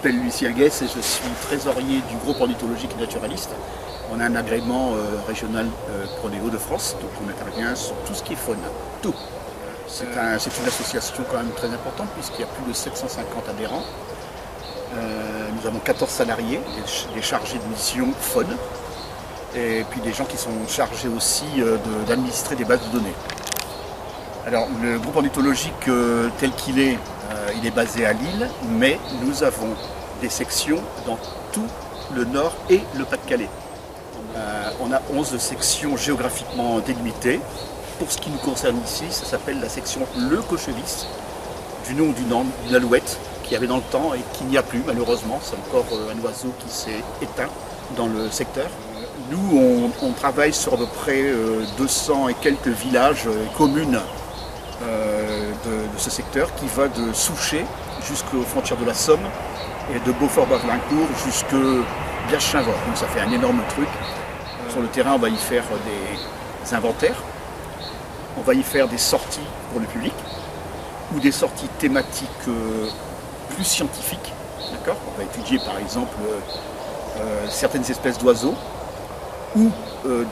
m'appelle Lucien Guess et je suis trésorier du groupe ornithologique et naturaliste. On a un agrément régional pour les Hauts-de-France, donc on intervient sur tout ce qui est faune, tout. C'est une association quand même très importante puisqu'il y a plus de 750 adhérents. Nous avons 14 salariés, des chargés de mission faune, et puis des gens qui sont chargés aussi d'administrer des bases de données. Alors le groupe ornithologique tel qu'il est, il est basé à Lille, mais nous avons des sections dans tout le Nord et le Pas-de-Calais. On a 11 sections géographiquement délimitées. Pour ce qui nous concerne ici, ça s'appelle la section Le Cochevis, du nom d'une alouette qui y avait dans le temps et qui n'y a plus malheureusement. C'est encore un oiseau qui s'est éteint dans le secteur. Nous, on travaille sur à peu près 200 et quelques villages et communes de ce secteur qui va de Souchet jusqu'aux frontières de la Somme et de Beaufort-Bavincourt jusqu'à Biache-Saint-Vaur. Donc ça fait un énorme truc. Sur le terrain, on va y faire des inventaires, on va y faire des sorties pour le public ou des sorties thématiques plus scientifiques. D'accord ? On va étudier par exemple certaines espèces d'oiseaux ou de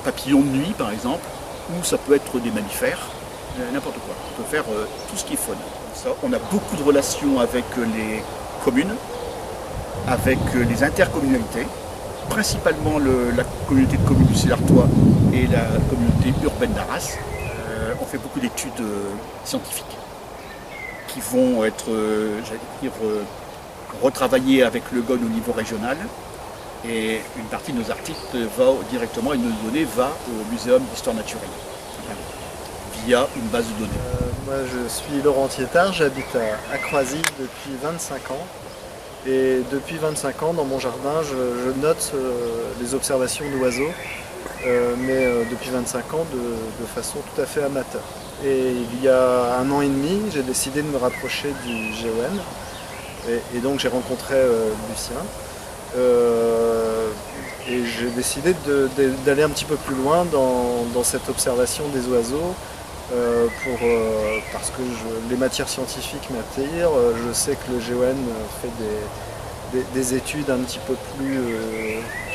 papillons de nuit par exemple, ou ça peut être des mammifères, n'importe quoi. On peut faire tout ce qui est faune. Ça, on a beaucoup de relations avec les communes, avec les intercommunalités, principalement la communauté de communes du Célartois et la communauté urbaine d'Arras. On fait beaucoup d'études scientifiques qui vont être, retravaillées avec le GON au niveau régional. Et une partie de nos articles va directement, et nos données va au Muséum d'histoire naturelle, via une base de données. Moi je suis Laurent Thiétard, j'habite à Croisy depuis 25 ans. Et depuis 25 ans, dans mon jardin, je note les observations d'oiseaux, mais depuis 25 ans de façon tout à fait amateur. Et il y a 1 an et demi, j'ai décidé de me rapprocher du GON, et donc j'ai rencontré Lucien. Et j'ai décidé d'aller un petit peu plus loin dans cette observation des oiseaux, parce que les matières scientifiques m'attirent. Je sais que le GON fait des études un petit peu plus,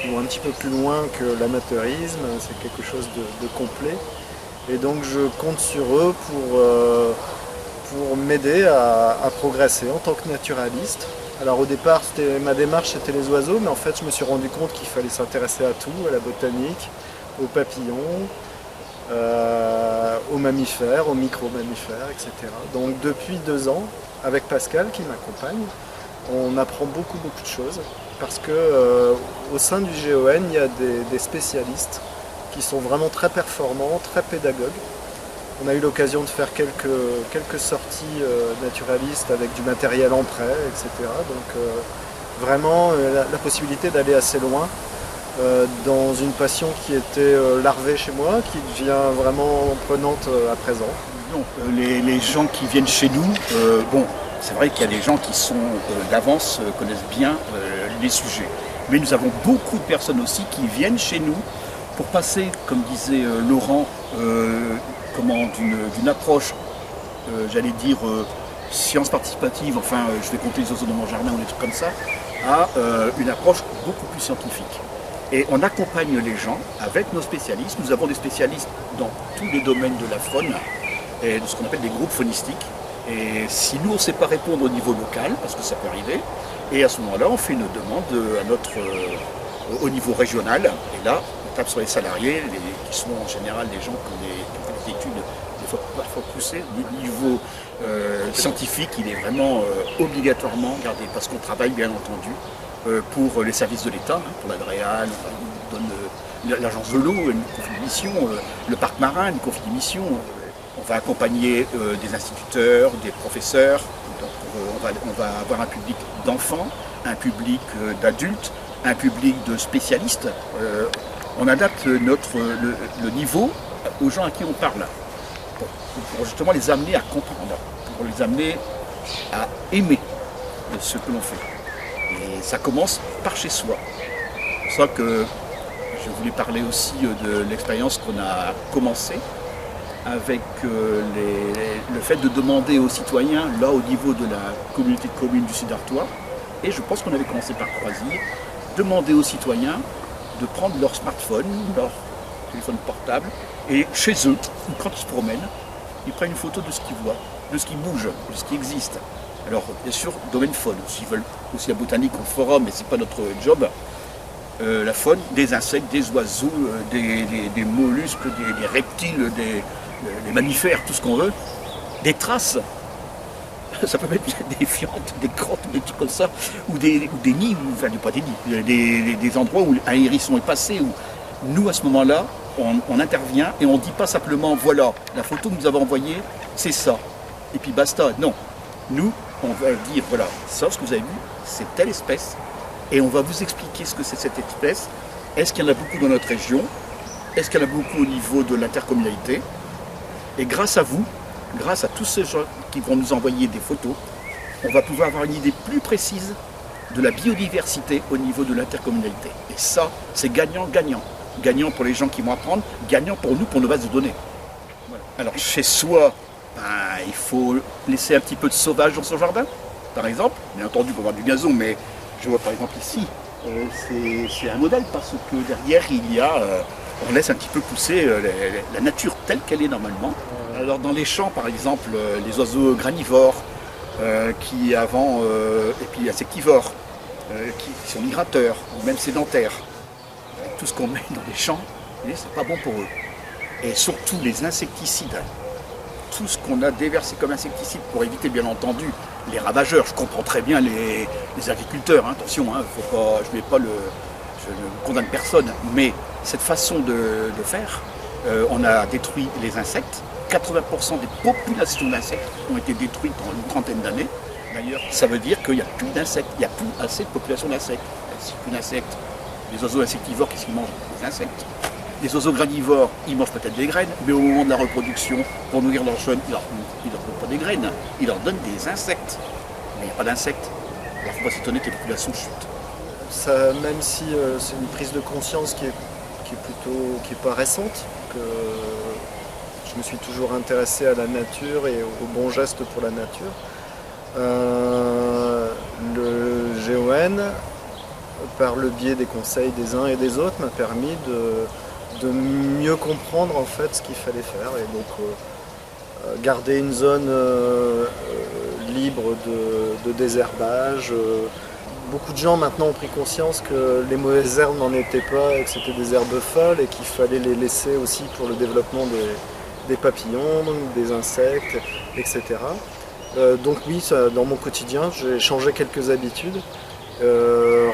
qui vont un petit peu plus loin que l'amateurisme. C'est quelque chose de complet. Et donc je compte sur eux pour m'aider à progresser en tant que naturaliste. Alors au départ, ma démarche c'était les oiseaux, mais en fait je me suis rendu compte qu'il fallait s'intéresser à tout, à la botanique, aux papillons, aux mammifères, aux micro-mammifères, etc. Donc depuis 2 ans, avec Pascal qui m'accompagne, on apprend beaucoup de choses, parce que au sein du GON, il y a des spécialistes qui sont vraiment très performants, très pédagogues. On a eu l'occasion de faire quelques sorties naturalistes avec du matériel en prêt, etc. Donc vraiment la possibilité d'aller assez loin dans une passion qui était larvée chez moi, qui devient vraiment prenante à présent. Donc, les gens qui viennent chez nous, bon, c'est vrai qu'il y a des gens qui sont d'avance, connaissent bien les sujets. Mais nous avons beaucoup de personnes aussi qui viennent chez nous pour passer, comme disait Laurent, d'une approche, j'allais dire, science participative, enfin je vais compter les oiseaux dans mon jardin ou des trucs comme ça, à une approche beaucoup plus scientifique. Et on accompagne les gens avec nos spécialistes. Nous avons des spécialistes dans tous les domaines de la faune et de ce qu'on appelle des groupes faunistiques. Et si nous on ne sait pas répondre au niveau local, parce que ça peut arriver, et à ce moment-là on fait une demande au niveau régional, et là on tape sur les salariés, qui sont en général des gens qui ont fait des études des fois parfois poussées. Le niveau scientifique, il est vraiment obligatoirement gardé, parce qu'on travaille bien entendu pour les services de l'État, pour la DREAL, on donne l'agence de l'eau, une confie de mission, le parc marin, une confie de mission. On va accompagner des instituteurs, des professeurs. Donc, on va avoir un public d'enfants, un public d'adultes, un public de spécialistes. On adapte le niveau aux gens à qui on parle, pour justement les amener à comprendre, pour les amener à aimer ce que l'on fait. Et ça commence par chez soi. C'est pour ça que je voulais parler aussi de l'expérience qu'on a commencée avec le fait de demander aux citoyens, là au niveau de la communauté de communes du Sud-Artois, et je pense qu'on avait commencé par Croisille, demander aux citoyens de prendre leur smartphone, leur téléphone portable, et chez eux, ou quand ils se promènent, ils prennent une photo de ce qu'ils voient, de ce qui bouge, de ce qui existe. Alors bien sûr, domaine faune, s'ils veulent aussi la botanique, on le fera, mais c'est pas notre job. La faune, des insectes, des oiseaux, des mollusques, des reptiles, des mammifères, tout ce qu'on veut, des traces. Ça peut être des fientes, des crottes, des trucs comme ça, ou des nids, enfin pas des nids, des endroits où un hérisson est passé. Où nous, à ce moment-là, on intervient et on ne dit pas simplement, voilà, la photo que nous avons envoyée, c'est ça. Et puis basta. Non. Nous, on va dire, voilà, ça, ce que vous avez vu, c'est telle espèce, et on va vous expliquer ce que c'est cette espèce. Est-ce qu'il y en a beaucoup dans notre région? Est-ce qu'il y en a beaucoup au niveau de l'intercommunalité? Et grâce à vous, grâce à tous ces gens qui vont nous envoyer des photos, on va pouvoir avoir une idée plus précise de la biodiversité au niveau de l'intercommunalité. Et ça, c'est gagnant-gagnant. Gagnant pour les gens qui vont apprendre, gagnant pour nous, pour nos bases de données. Voilà. Alors chez soi, il faut laisser un petit peu de sauvage dans son jardin, par exemple. Bien entendu, pour avoir du gazon, mais je vois par exemple ici, c'est un modèle parce que derrière, on laisse un petit peu pousser la nature telle qu'elle est normalement. Alors dans les champs, par exemple, les oiseaux granivores, et puis insectivores, qui sont migrateurs, ou même sédentaires. Tout ce qu'on met dans les champs, c'est pas bon pour eux. Et surtout les insecticides. Tout ce qu'on a déversé comme insecticide pour éviter bien entendu les ravageurs. Je comprends très bien les agriculteurs, hein, attention, hein, je ne condamne personne, mais cette façon de faire, on a détruit les insectes. 80% des populations d'insectes ont été détruites en une trentaine d'années. D'ailleurs, ça veut dire qu'il n'y a plus d'insectes, il n'y a plus assez de population d'insectes. Si plus d'insectes, les oiseaux insectivores, qu'est-ce qu'ils mangent? Des insectes. Les oiseaux granivores, ils mangent peut-être des graines, mais au moment de la reproduction, pour nourrir leurs jeunes, ils ne leur donnent pas des graines, ils leur donnent des insectes. Mais il n'y a pas d'insectes. Alors il ne faut pas s'étonner que les populations chutent. Ça, même si c'est une prise de conscience qui est pas récente, que je me suis toujours intéressé à la nature et aux bons gestes pour la nature. Le GON, par le biais des conseils des uns et des autres, m'a permis de mieux comprendre en fait ce qu'il fallait faire, et donc garder une zone libre de désherbage. Beaucoup de gens maintenant ont pris conscience que les mauvaises herbes n'en étaient pas, et que c'était des herbes folles et qu'il fallait les laisser aussi pour le développement des papillons, des insectes, etc. Donc oui, dans mon quotidien, j'ai changé quelques habitudes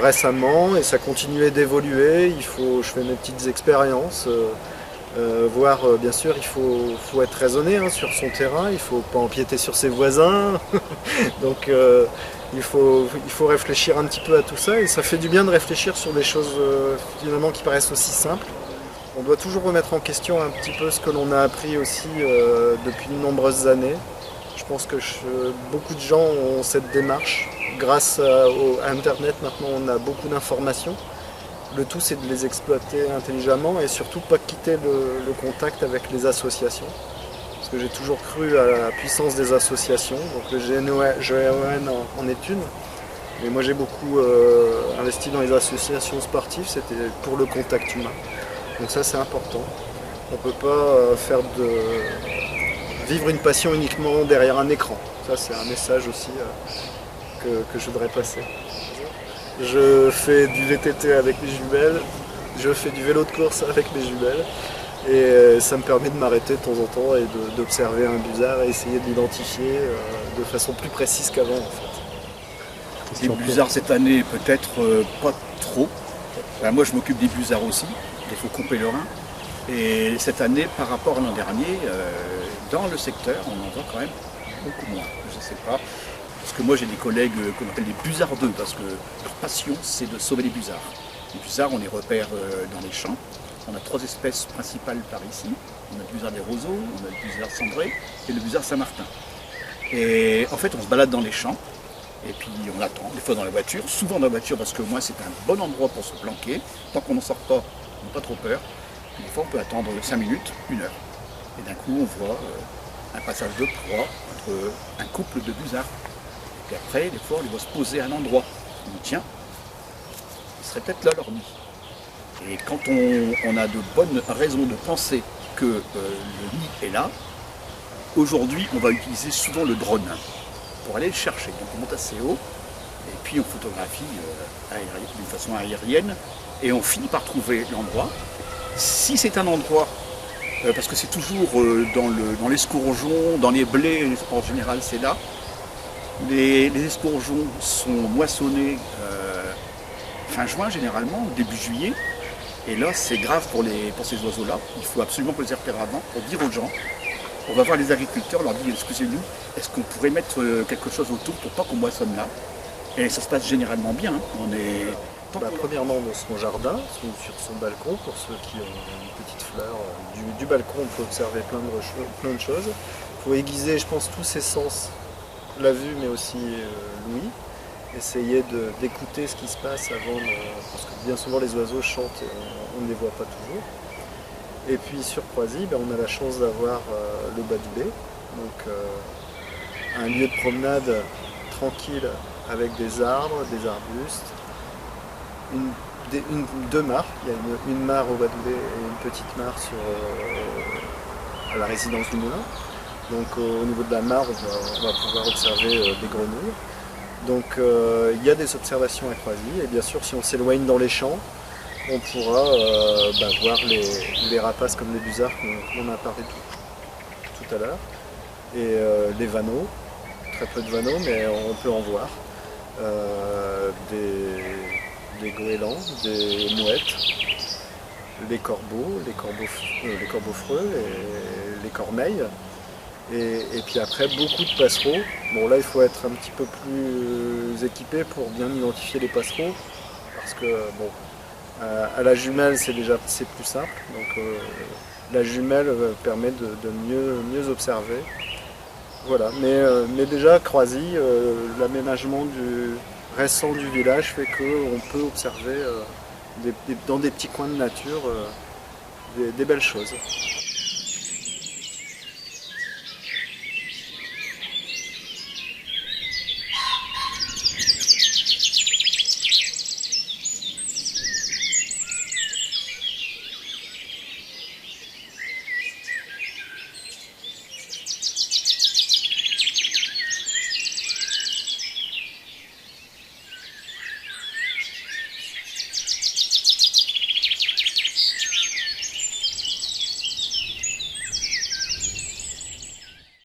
récemment, et ça continuait d'évoluer. Je fais mes petites expériences, bien sûr, il faut être raisonné hein, sur son terrain, il ne faut pas empiéter sur ses voisins. Donc il faut réfléchir un petit peu à tout ça, et ça fait du bien de réfléchir sur des choses finalement qui paraissent aussi simples. On doit toujours remettre en question un petit peu ce que l'on a appris aussi depuis de nombreuses années. Je pense que beaucoup de gens ont cette démarche. Grâce à Internet, maintenant, on a beaucoup d'informations. Le tout, c'est de les exploiter intelligemment et surtout pas quitter le contact avec les associations. Parce que j'ai toujours cru à la puissance des associations. Donc le GON en est une. Mais moi, j'ai beaucoup investi dans les associations sportives. C'était pour le contact humain. Donc ça, c'est important. On ne peut pas vivre une passion uniquement derrière un écran. Ça, c'est un message aussi que je voudrais passer. Je fais du VTT avec mes jumelles, je fais du vélo de course avec mes jumelles, et ça me permet de m'arrêter de temps en temps et d'observer un busard et essayer de l'identifier de façon plus précise qu'avant en fait. Les busards cette année, peut-être pas trop. Moi, je m'occupe des busards aussi, des faucons pèlerins. Et cette année, par rapport à l'an dernier, dans le secteur, on en voit quand même beaucoup moins. Je ne sais pas. Parce que moi, j'ai des collègues qu'on appelle les busardeux, parce que leur passion, c'est de sauver les busards. Les busards, on les repère dans les champs. On a 3 espèces principales par ici. On a le busard des roseaux, on a le busard cendré et le busard Saint-Martin. Et en fait, on se balade dans les champs. Et puis on attend, des fois dans la voiture, souvent dans la voiture parce que moi c'est un bon endroit pour se planquer. Tant qu'on n'en sort pas, on n'a pas trop peur. Des fois on peut attendre 5 minutes, 1 heure. Et d'un coup, on voit un passage de proie entre un couple de busards. Et puis après, des fois, on les voit se poser à un endroit. On dit, tiens, il serait peut-être là leur nid. Et quand on a de bonnes raisons de penser que le nid est là, aujourd'hui, on va utiliser souvent le drone pour aller le chercher. Donc on monte assez haut, et puis on photographie d'une façon aérienne, et on finit par trouver l'endroit. Si c'est un endroit, parce que c'est toujours dans l'escourgeon, dans les blés, en général c'est là, les escourgeons sont moissonnés fin juin généralement, début juillet, et là c'est grave pour ces oiseaux-là. Il faut absolument qu'on les repère avant pour dire aux gens. On va voir les agriculteurs, on leur dit excusez-nous, est-ce qu'on pourrait mettre quelque chose autour pour pas qu'on moissonne là? Et ça se passe généralement bien. On est... Premièrement dans son jardin, sur son balcon, pour ceux qui ont une petite fleur. Du balcon on peut observer plein de choses. Il faut aiguiser je pense tous ses sens, la vue mais aussi l'ouïe. Essayer d'écouter ce qui se passe avant, parce que bien souvent les oiseaux chantent et on ne les voit pas toujours. Et puis sur Croisy, on a la chance d'avoir le Bas du Lay, donc un lieu de promenade tranquille avec des arbres, des arbustes, deux mares. Il y a une mare au Bas du Lay et une petite mare à la résidence du Moulin. Donc au niveau de la mare, on va pouvoir observer des grenouilles. Donc il y a des observations à Croisy, et bien sûr si on s'éloigne dans les champs, on pourra voir les rapaces comme les busards qu'on a parlé tout à l'heure, et les vanneaux, très peu de vanneaux mais on peut en voir, des goélands, des mouettes, les corbeaux freux et les corneilles. Et puis après, beaucoup de passereaux. Bon, là, il faut être un petit peu plus équipé pour bien identifier les passereaux. Parce que, bon, à la jumelle, c'est plus simple. Donc, la jumelle permet de mieux observer. Voilà. Mais déjà, Croisy, l'aménagement récent du village fait qu'on peut observer dans des petits coins de nature des belles choses.